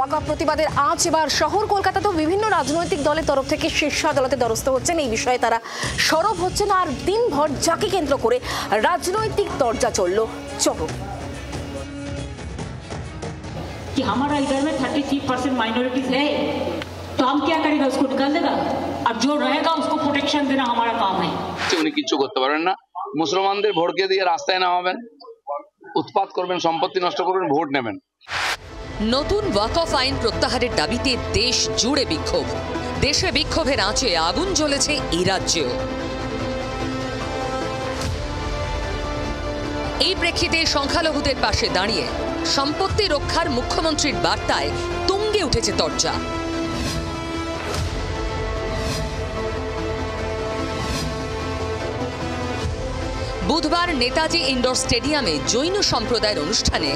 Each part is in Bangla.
ওয়াকফ প্রতিবাদের আঁচ এবার শহর কলকাতাতেও বিভিন্ন রাজনৈতিক দলের তরফ থেকে শীর্ষ আদালতে দ্বারস্থ হচ্ছেন। এই বিষয়ে তারা সরব হচ্ছেন আর দিনভর যাকে কেন্দ্র করে রাজনৈতিক তরজা চলল চরম। कि हमारा इधर में 33% माइनॉरिटीज है तो हम क्या करेगा, उसको निकाल देगा। अब जो रहेगा उसको प्रोटेक्शन देना हमारा काम है। উনি কিছু করতে পারেন না। মুসলমানদের ভোটকে দিয়ে রাস্তায় নামাবেন, উৎপাত করবেন, সম্পত্তি নষ্ট করবেন, ভোট নেবেন। নতুন ওয়াকফ আইন প্রত্যাহারের দাবিতে দেশ জুড়ে বিক্ষোভ। দেশে বিক্ষোভের আঁচে আগুন জ্বলেছে এই রাজ্যেও। এই প্রেক্ষিতে সংখ্যালঘুদের পাশে দাঁড়িয়ে সম্পত্তি রক্ষার মুখ্যমন্ত্রীর বার্তায় তুঙ্গে উঠেছে তরজা। বুধবার নেতাজি ইনডোর স্টেডিয়ামে জৈন সম্প্রদায়ের অনুষ্ঠানে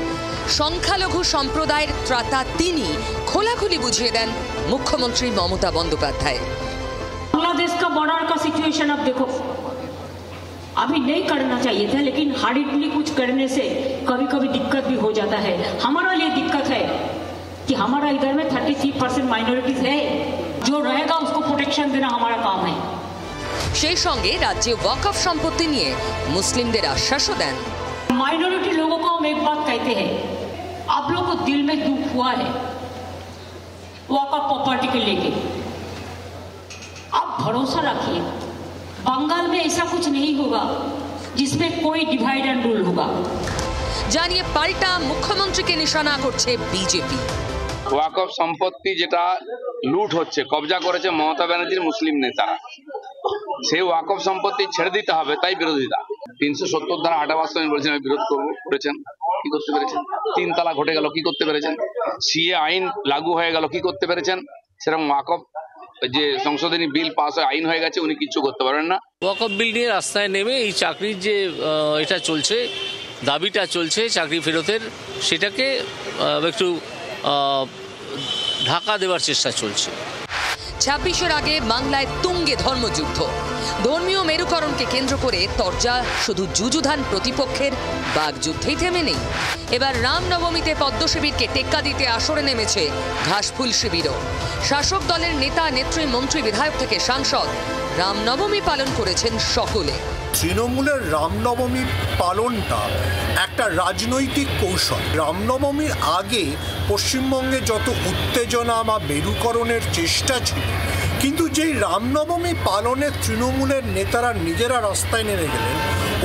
সংখ্যালঘু সম্প্রদায়ের ত্রাতা তিনি খোলাখুলি বুঝিয়ে দেন মুখ্যমন্ত্রী মমতা বন্দ্যোপাধ্যায়। बांग्लादेश का बॉर्डर का सिचुएशन अब देखो, अभी नहीं करना चाहिए था, लेकिन हार्डली कुछ करने से कभी कभी दिक्कत भी हो जाता है। हमारा लिए दिक्कत है कि हमारा इधर में 33% माइनॉरिटीज है, जो रहेगा उसको प्रोटेक्शन देना हमारा काम है। সেই সঙ্গে রাজ্যে ওয়াকফ সম্পত্তি নিয়ে মুসলিমদের আশ্বাসও দেন। माइनॉरिटी लोगों को हम एक बात कहते हैं, आप लोगों को दिल में दुख हुआ है वॉकफ प्रॉपर्टी के लेके, आप भरोसा रखिए बंगाल में ऐसा कुछ नहीं होगा जिसमें कोई डिवाइड एंड रूल होगा। জানিয়ে পাল্টা মুখ্যমন্ত্রীকে নিশানা করছে বিজেপি। ওয়াকফ সম্পত্তি যেটা লুট হচ্ছে, কবজা করেছে মমতা ব্যানার্জির মুসলিম নেতারা, সেই ওয়াকফ সম্পত্তি ছেড়ে দিতে হবে, তাই বিরোধিতা। 370 ধারা হাঁটা বাস্তবায়ন বলেছেন, আমি বিরোধ করবো, করেছেন, কি করতে পেরেছেন? 3 তালাক ঘটে গেল, কি করতে পেরেছেন? সিএ আইন লাগু হয়ে গেল, কি করতে পেরেছেন? সেরকম ওয়াকফ যে সংশোধনী বিল পাস হয়ে আইন হয়ে গেছে, উনি কিচ্ছু করতে পারেন না। ওয়াকফ বিল নিয়ে রাস্তায় নেমে এই চাকরির যে এটা চলছে, দাবিটা চলছে চাকরি ফেরতের, সেটাকে একটু ঢাকা দেওয়ার চেষ্টা চলছে। 26-এর আগে বাংলায় তুঙ্গে ধর্মযুদ্ধ। ধর্মীয় মেরুকরণকে কেন্দ্র করে তরজা শুধু যুযুধান প্রতিপক্ষের বাগযুদ্ধেই থেমে নেই। এবার রামনবমীতে পদ্ম শিবিরকে টেক্কা দিতে আসরে নেমেছে ঘাসফুল শিবিরও। শাসক দলের নেতা, নেত্রী, মন্ত্রী, বিধায়ক থেকে সাংসদ রামনবমী পালন করেছেন সকলে। তৃণমূলের রামনবমী পালনটা একটা রাজনৈতিক কৌশল। রামনবমীর আগে পশ্চিমবঙ্গে যত উত্তেজনা বা মেরুকরণের চেষ্টা ছিল, কিন্তু যেই রামনবমী পালনে তৃণমূলের নেতারা নিজেরা রাস্তায় নেমে গেলেন,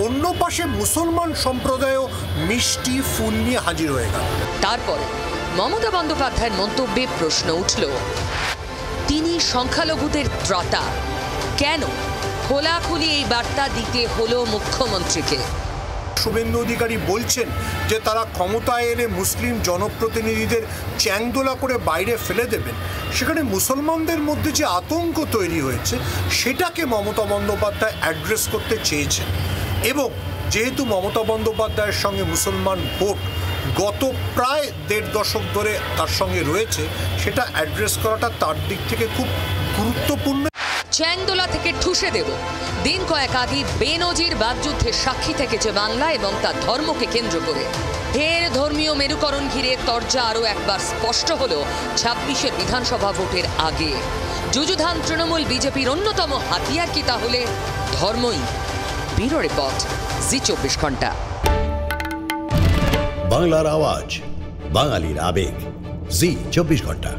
অন্য পাশে মুসলমান সম্প্রদায়ও মিষ্টি ফুল নিয়ে হাজির হয়ে গেল। তারপরে মমতা বন্দ্যোপাধ্যায়ের মন্তব্যে প্রশ্ন উঠল, তিনি সংখ্যালঘুদের ত্রাতা, কেন খোলাখুলি এই বার্তা দিতে হলো মুখ্যমন্ত্রীকে? শুভেন্দু অধিকারী বলছেন যে তারা ক্ষমতায় এলে মুসলিম জনপ্রতিনিধিদের চ্যাংদোলা করে বাইরে ফেলে দেবেন। সেখানে মুসলমানদের মধ্যে যে আতঙ্ক তৈরি হয়েছে, সেটাকে মমতা বন্দ্যোপাধ্যায় অ্যাড্রেস করতে চেয়েছেন। এবং যেহেতু মমতা বন্দ্যোপাধ্যায়ের সঙ্গে মুসলমান ভোট গত প্রায় 1.5 দশক ধরে তার সঙ্গে রয়েছে, সেটা অ্যাড্রেস করাটা তার দিক থেকে খুব গুরুত্বপূর্ণ। চ্যাংদোলা থেকে ঠুসে দেব। দিন কয়েক আগে বেনজির বাগযুদ্ধের সাক্ষী থেকেছে বাংলা এবং তার ধর্মকে কেন্দ্র করে। ফের ধর্মীয় মেরুকরণ ঘিরে তরজা আরও একবার স্পষ্ট হল 26-এর বিধানসভা ভোটের আগে। যুযুধান তৃণমূল বিজেপির অন্যতম হাতিয়ার কি তাহলে ধর্মই? ব্যুরো রিপোর্ট, জি 24 ঘন্টা। বাংলার আওয়াজ, বাঙালির আবেগ, জি 24 ঘন্টা।